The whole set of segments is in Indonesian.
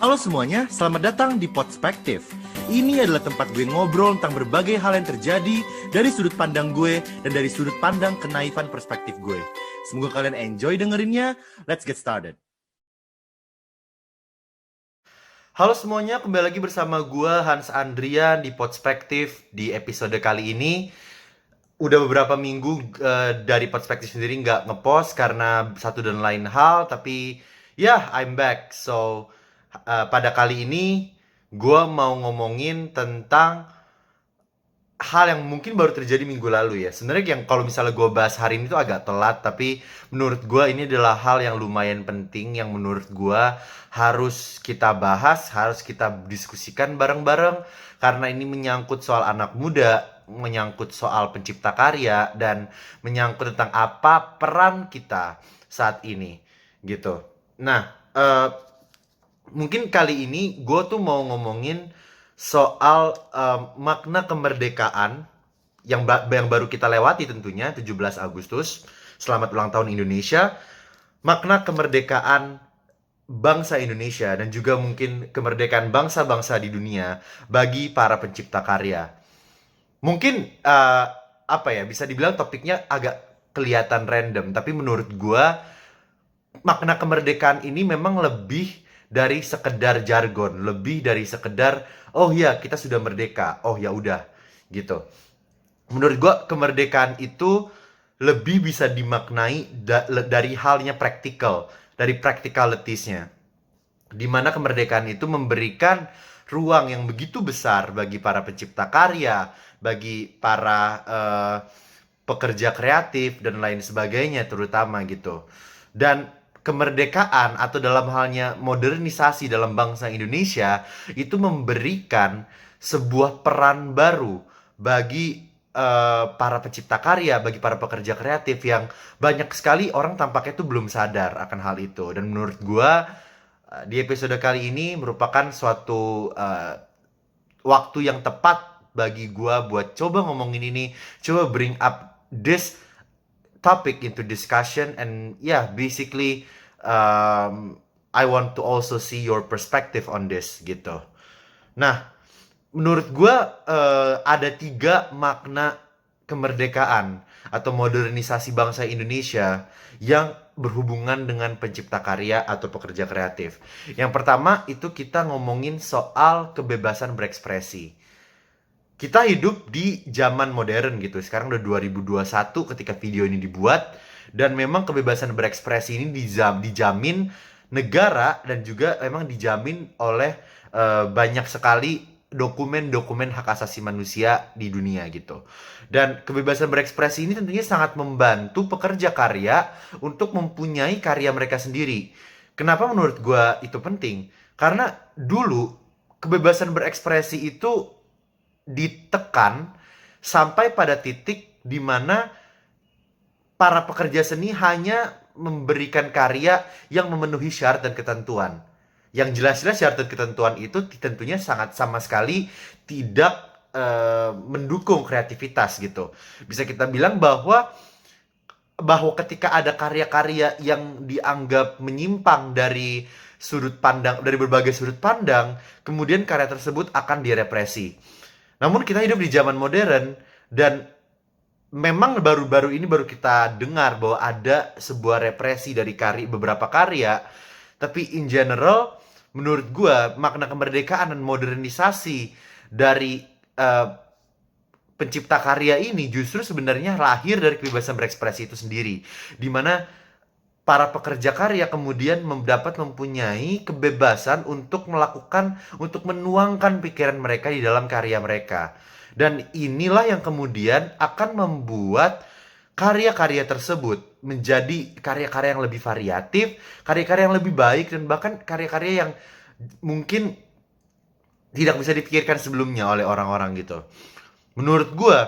Halo semuanya, selamat datang di Podspektif. Ini adalah tempat gue ngobrol tentang berbagai hal yang terjadi dari sudut pandang gue dan dari sudut pandang kenaifan perspektif gue. Semoga kalian enjoy dengerinnya. Let's get started. Halo semuanya, kembali lagi bersama gue Hans Andrian di Podspektif. Di episode kali ini udah beberapa minggu dari Podspektif sendiri nggak ngepost karena satu dan lain hal, tapi ya, I'm back. So pada kali ini gue mau ngomongin tentang hal yang mungkin baru terjadi minggu lalu ya. Sebenarnya yang kalau misalnya gue bahas hari ini tuh agak telat, tapi menurut gue ini adalah hal yang lumayan penting yang menurut gue harus kita bahas, harus kita diskusikan bareng-bareng karena ini menyangkut soal anak muda, menyangkut soal pencipta karya dan menyangkut tentang apa peran kita saat ini gitu. Nah, mungkin kali ini gue tuh mau ngomongin soal makna kemerdekaan yang baru kita lewati tentunya 17 Agustus. Selamat ulang tahun Indonesia. Makna kemerdekaan bangsa Indonesia dan juga mungkin kemerdekaan bangsa-bangsa di dunia bagi para pencipta karya. Mungkin apa ya, bisa dibilang topiknya agak kelihatan random, tapi menurut gua makna kemerdekaan ini memang lebih dari sekedar jargon, lebih dari sekedar oh ya kita sudah merdeka, oh ya udah gitu. Menurut gua kemerdekaan itu lebih bisa dimaknai dari halnya praktikal, dari practicalities-nya. Di mana kemerdekaan itu memberikan ruang yang begitu besar bagi para pencipta karya, bagi para pekerja kreatif dan lain sebagainya terutama gitu. Dan kemerdekaan atau dalam halnya modernisasi dalam bangsa Indonesia itu memberikan sebuah peran baru bagi para pencipta karya, bagi para pekerja kreatif yang banyak sekali orang tampaknya itu belum sadar akan hal itu. Dan menurut gua di episode kali ini merupakan suatu waktu yang tepat bagi gua buat coba ngomongin ini, coba bring up this topic into discussion and yeah, basically I want to also see your perspective on this gitu. Nah, menurut gue ada 3 makna kemerdekaan atau modernisasi bangsa Indonesia yang berhubungan dengan pencipta karya atau pekerja kreatif. Yang pertama itu kita ngomongin soal kebebasan berekspresi. Kita hidup di zaman modern gitu. Sekarang udah 2021 ketika video ini dibuat. Dan memang kebebasan berekspresi ini dijamin negara dan juga memang dijamin oleh banyak sekali dokumen-dokumen hak asasi manusia di dunia gitu. Dan kebebasan berekspresi ini tentunya sangat membantu pekerja karya untuk mempunyai karya mereka sendiri. Kenapa menurut gue itu penting? Karena dulu kebebasan berekspresi itu ditekan sampai pada titik di mana para pekerja seni hanya memberikan karya yang memenuhi syarat dan ketentuan. Yang jelas-jelas syarat dan ketentuan itu tentunya sangat sama sekali tidak mendukung kreativitas gitu. Bisa kita bilang bahwa ketika ada karya-karya yang dianggap menyimpang dari sudut pandang, dari berbagai sudut pandang, kemudian karya tersebut akan direpresi. Namun kita hidup di zaman modern dan memang baru-baru ini baru kita dengar bahwa ada sebuah represi dari beberapa karya. Tapi in general, menurut gue makna kemerdekaan dan modernisasi dari pencipta karya ini justru sebenarnya lahir dari kebebasan berekspresi itu sendiri. Dimana para pekerja karya kemudian mempunyai kebebasan untuk untuk menuangkan pikiran mereka di dalam karya mereka. Dan inilah yang kemudian akan membuat karya-karya tersebut menjadi karya-karya yang lebih variatif, karya-karya yang lebih baik, dan bahkan karya-karya yang mungkin tidak bisa dipikirkan sebelumnya oleh orang-orang gitu. Menurut gue,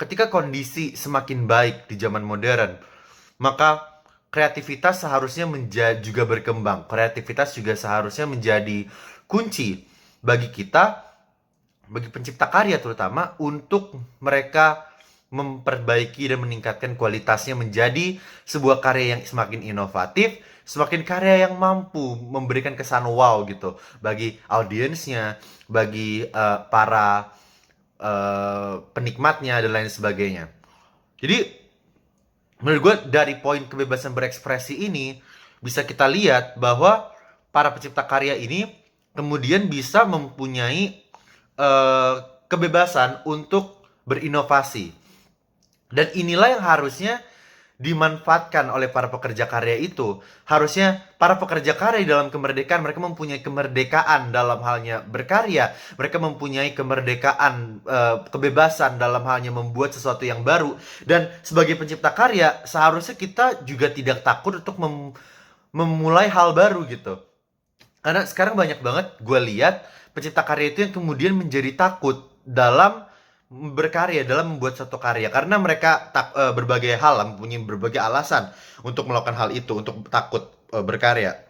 ketika kondisi semakin baik di zaman modern, maka kreativitas seharusnya juga berkembang. Kreativitas juga seharusnya menjadi kunci bagi kita, bagi pencipta karya terutama, untuk mereka memperbaiki dan meningkatkan kualitasnya menjadi sebuah karya yang semakin inovatif, semakin karya yang mampu memberikan kesan wow gitu bagi audiensnya, bagi para penikmatnya dan lain sebagainya. Jadi menurut gue dari poin kebebasan berekspresi ini bisa kita lihat bahwa para pencipta karya ini kemudian bisa mempunyai eh, kebebasan untuk berinovasi. Dan inilah yang harusnya dimanfaatkan oleh para pekerja karya itu. Harusnya para pekerja karya di dalam kemerdekaan, mereka mempunyai kemerdekaan dalam halnya berkarya. Mereka mempunyai kemerdekaan, kebebasan dalam halnya membuat sesuatu yang baru. Dan sebagai pencipta karya, seharusnya kita juga tidak takut untuk memulai hal baru gitu. Karena sekarang banyak banget gue lihat pencipta karya itu yang kemudian menjadi takut dalam berkarya, dalam membuat satu karya, karena mereka berbagai hal, mempunyai berbagai alasan untuk melakukan hal itu, untuk takut berkarya.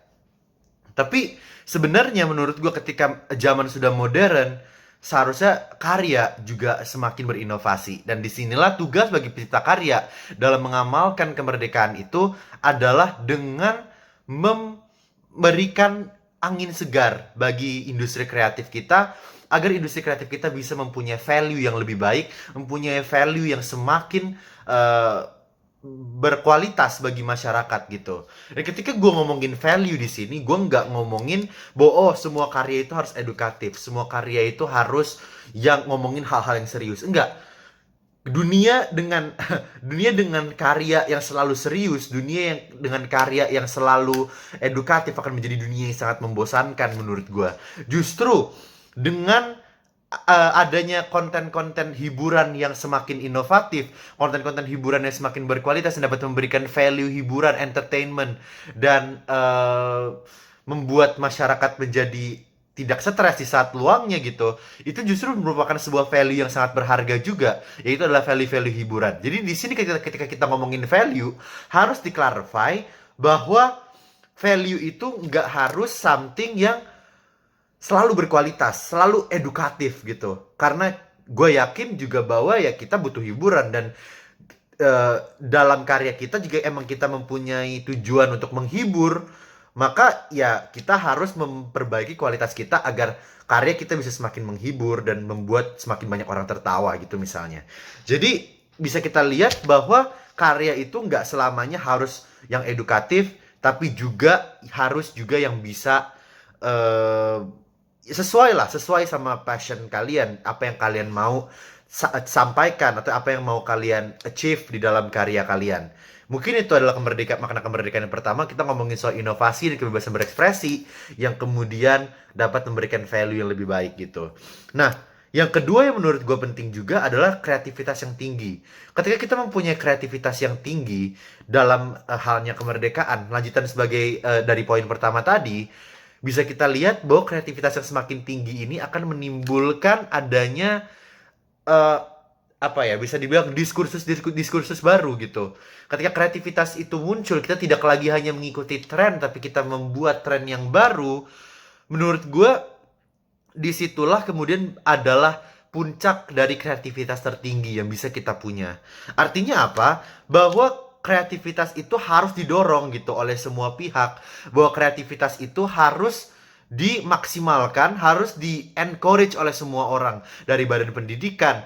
Tapi sebenarnya menurut gue ketika zaman sudah modern, seharusnya karya juga semakin berinovasi. Dan disinilah tugas bagi pencipta karya dalam mengamalkan kemerdekaan itu adalah dengan memberikan angin segar bagi industri kreatif kita, agar industri kreatif kita bisa mempunyai value yang lebih baik, mempunyai value yang semakin uh, berkualitas bagi masyarakat gitu. Dan ketika gue ngomongin value di sini, gue nggak ngomongin bahwa semua karya itu harus edukatif, semua karya itu harus yang ngomongin hal-hal yang serius. Enggak. Dunia dengan dunia dengan karya yang selalu serius, dunia yang dengan karya yang selalu edukatif akan menjadi dunia yang sangat membosankan menurut gue. Justru dengan adanya konten-konten hiburan yang semakin inovatif, konten-konten hiburan yang semakin berkualitas yang dapat memberikan value hiburan, entertainment, dan membuat masyarakat menjadi tidak stres di saat luangnya gitu, itu justru merupakan sebuah value yang sangat berharga juga, yaitu adalah value-value hiburan. Jadi di sini ketika kita ngomongin value, harus di-clarify bahwa value itu nggak harus something yang selalu berkualitas, selalu edukatif gitu. Karena gue yakin juga bahwa ya kita butuh hiburan, dan dalam karya kita juga emang kita mempunyai tujuan untuk menghibur, maka ya kita harus memperbaiki kualitas kita agar karya kita bisa semakin menghibur dan membuat semakin banyak orang tertawa gitu misalnya. Jadi bisa kita lihat bahwa karya itu nggak selamanya harus yang edukatif, tapi juga harus juga yang bisa eh, sesuai sama passion kalian, apa yang kalian mau sampaikan atau apa yang mau kalian achieve di dalam karya kalian. Mungkin itu adalah makna kemerdekaan yang pertama. Kita ngomongin soal inovasi dan kebebasan berekspresi yang kemudian dapat memberikan value yang lebih baik gitu. Nah, yang kedua yang menurut gue penting juga adalah kreativitas yang tinggi. Ketika kita mempunyai kreativitas yang tinggi dalam halnya kemerdekaan, lanjutan sebagai dari poin pertama tadi, bisa kita lihat bahwa kreativitas yang semakin tinggi ini akan menimbulkan adanya eh, apa ya, bisa dibilang diskursus baru gitu. Ketika kreativitas itu muncul, kita tidak lagi hanya mengikuti tren, tapi kita membuat tren yang baru. Menurut gue, disitulah kemudian adalah puncak dari kreativitas tertinggi yang bisa kita punya. Artinya apa? Bahwa kreativitas itu harus didorong gitu oleh semua pihak. Bahwa kreativitas itu harus dimaksimalkan, harus di-encourage oleh semua orang. Dari badan pendidikan,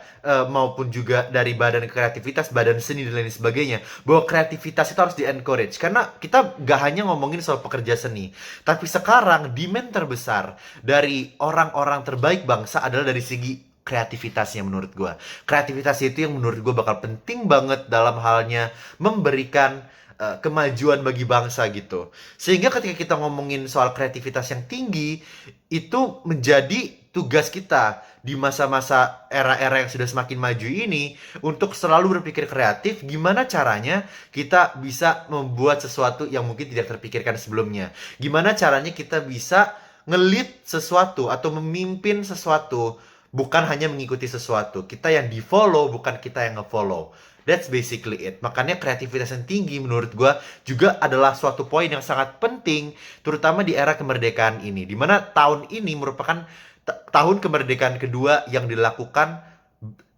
maupun juga dari badan kreativitas, badan seni, dan lain sebagainya. Bahwa kreativitas itu harus di-encourage. Karena kita gak hanya ngomongin soal pekerja seni. Tapi sekarang demand terbesar dari orang-orang terbaik bangsa adalah dari segi kreativitasnya menurut gue. Kreativitas itu yang menurut gue bakal penting banget dalam halnya memberikan kemajuan bagi bangsa gitu. Sehingga ketika kita ngomongin soal kreativitas yang tinggi, itu menjadi tugas kita di masa-masa era-era yang sudah semakin maju ini untuk selalu berpikir kreatif, gimana caranya kita bisa membuat sesuatu yang mungkin tidak terpikirkan sebelumnya. Gimana caranya kita bisa ngelit sesuatu atau memimpin sesuatu, bukan hanya mengikuti sesuatu. Kita yang di-follow, bukan kita yang nge-follow. That's basically it. Makanya kreativitas yang tinggi menurut gue juga adalah suatu poin yang sangat penting, terutama di era kemerdekaan ini. Dimana tahun ini merupakan tahun kemerdekaan kedua yang dilakukan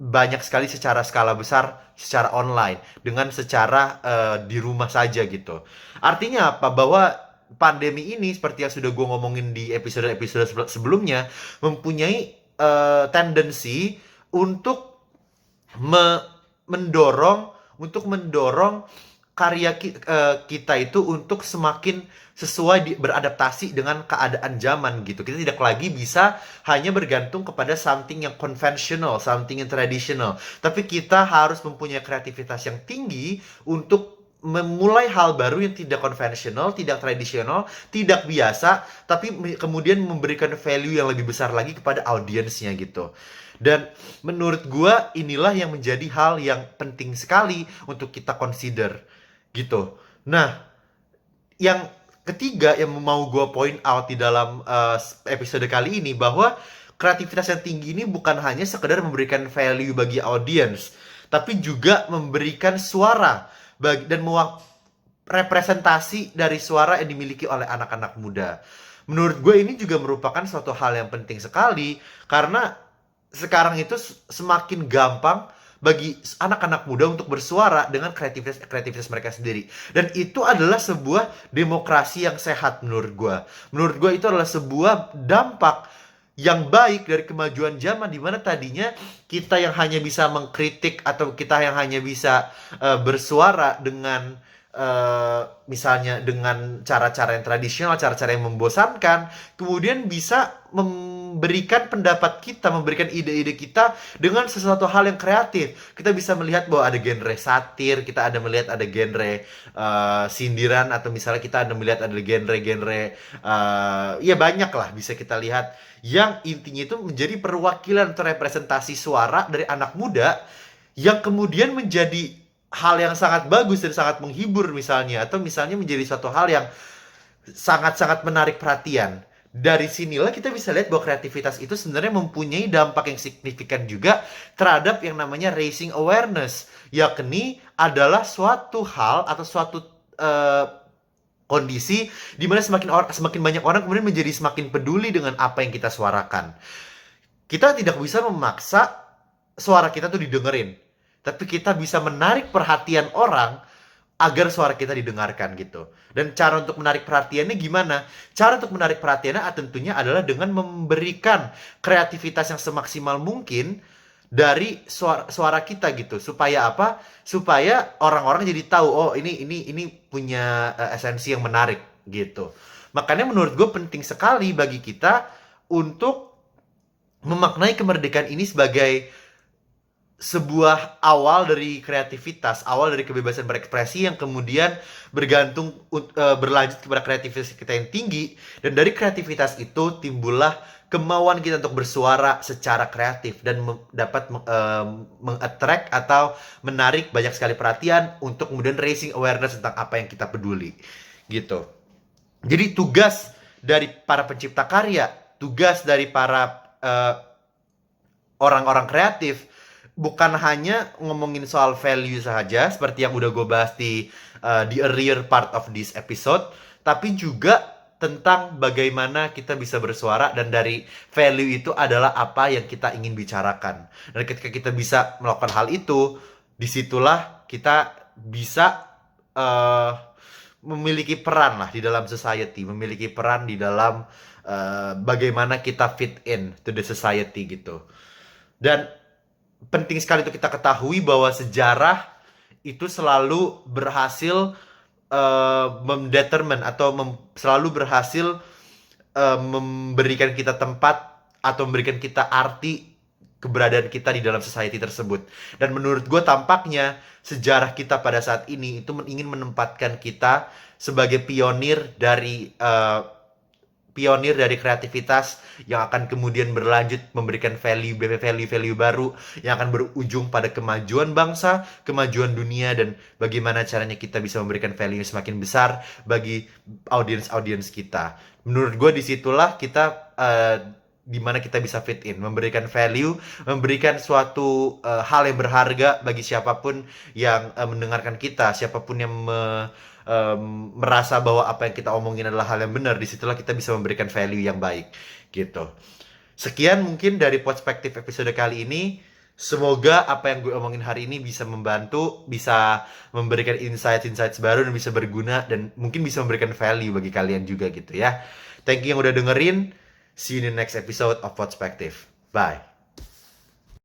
banyak sekali secara skala besar, secara online, dengan secara di rumah saja gitu. Artinya apa? Bahwa pandemi ini, seperti yang sudah gue ngomongin di episode-episode sebelumnya, mempunyai tendensi untuk me- mendorong mendorong kita itu untuk semakin beradaptasi dengan keadaan zaman gitu. Kita tidak lagi bisa hanya bergantung kepada something yang konvensional, something yang traditional. Tapi kita harus mempunyai kreativitas yang tinggi untuk memulai hal baru yang tidak konvensional, tidak tradisional, tidak biasa, tapi kemudian memberikan value yang lebih besar lagi kepada audiensnya gitu. Dan menurut gua inilah yang menjadi hal yang penting sekali untuk kita consider gitu. Nah, yang ketiga yang mau gue point out di dalam episode kali ini, bahwa kreativitas yang tinggi ini bukan hanya sekedar memberikan value bagi audiens, tapi juga memberikan suara dan representasi dari suara yang dimiliki oleh anak-anak muda. Menurut gue ini juga merupakan suatu hal yang penting sekali, karena sekarang itu semakin gampang bagi anak-anak muda untuk bersuara dengan kreativitas mereka sendiri. Dan itu adalah sebuah demokrasi yang sehat menurut gue. Menurut gue itu adalah sebuah dampak yang baik dari kemajuan zaman, di mana tadinya kita yang hanya bisa mengkritik atau kita yang hanya bisa bersuara dengan misalnya dengan cara-cara yang tradisional, cara-cara yang membosankan, kemudian bisa memberikan pendapat kita, memberikan ide-ide kita dengan sesuatu hal yang kreatif. Kita bisa melihat bahwa ada genre satir, kita ada melihat ada genre sindiran, atau misalnya kita ada melihat ada genre-genre ya banyak lah bisa kita lihat, yang intinya itu menjadi perwakilan atau representasi suara dari anak muda yang kemudian menjadi hal yang sangat bagus dan sangat menghibur misalnya, atau misalnya menjadi suatu hal yang sangat-sangat menarik perhatian. Dari sinilah kita bisa lihat bahwa kreativitas itu sebenarnya mempunyai dampak yang signifikan juga terhadap yang namanya raising awareness, yakni adalah suatu hal atau suatu kondisi di mana semakin banyak orang kemudian menjadi semakin peduli dengan apa yang kita suarakan. Kita tidak bisa memaksa suara kita tuh didengerin, tapi kita bisa menarik perhatian orang agar suara kita didengarkan gitu. Dan cara untuk menarik perhatiannya gimana? Cara untuk menarik perhatiannya tentunya adalah dengan memberikan kreativitas yang semaksimal mungkin dari suara kita gitu. Supaya apa? Supaya orang-orang jadi tahu, oh ini punya esensi yang menarik gitu. Makanya menurut gue penting sekali bagi kita untuk memaknai kemerdekaan ini sebagai sebuah awal dari kreativitas, awal dari kebebasan berekspresi yang kemudian berlanjut kepada kreativitas kita yang tinggi, dan dari kreativitas itu timbullah kemauan kita untuk bersuara secara kreatif dan dapat meng-attract atau menarik banyak sekali perhatian untuk kemudian raising awareness tentang apa yang kita peduli gitu. Jadi tugas dari para pencipta karya, tugas dari para orang-orang kreatif bukan hanya ngomongin soal value saja seperti yang udah gue bahas di earlier part of this episode, tapi juga tentang bagaimana kita bisa bersuara, dan dari value itu adalah apa yang kita ingin bicarakan. Dan ketika kita bisa melakukan hal itu, disitulah kita bisa memiliki peran lah di dalam society, memiliki peran di dalam bagaimana kita fit in to the society gitu. Dan penting sekali untuk kita ketahui bahwa sejarah itu selalu berhasil mendetermine atau selalu berhasil memberikan kita tempat atau memberikan kita arti keberadaan kita di dalam society tersebut. Dan menurut gue tampaknya sejarah kita pada saat ini itu ingin menempatkan kita sebagai pionir dari kreativitas yang akan kemudian berlanjut memberikan value baru yang akan berujung pada kemajuan bangsa, kemajuan dunia, dan bagaimana caranya kita bisa memberikan value yang semakin besar bagi audiens kita. Menurut gue disitulah kita dimana kita bisa fit in, memberikan value, memberikan suatu hal yang berharga bagi siapapun yang mendengarkan kita, siapapun yang merasa bahwa apa yang kita omongin adalah hal yang benar. Disitulah kita bisa memberikan value yang baik gitu. Sekian mungkin dari perspektif episode kali ini. Semoga apa yang gue omongin hari ini bisa membantu, bisa memberikan insights baru dan bisa berguna dan mungkin bisa memberikan value bagi kalian juga gitu ya. Thank you yang udah dengerin. See you in the next episode of Perspective. Bye.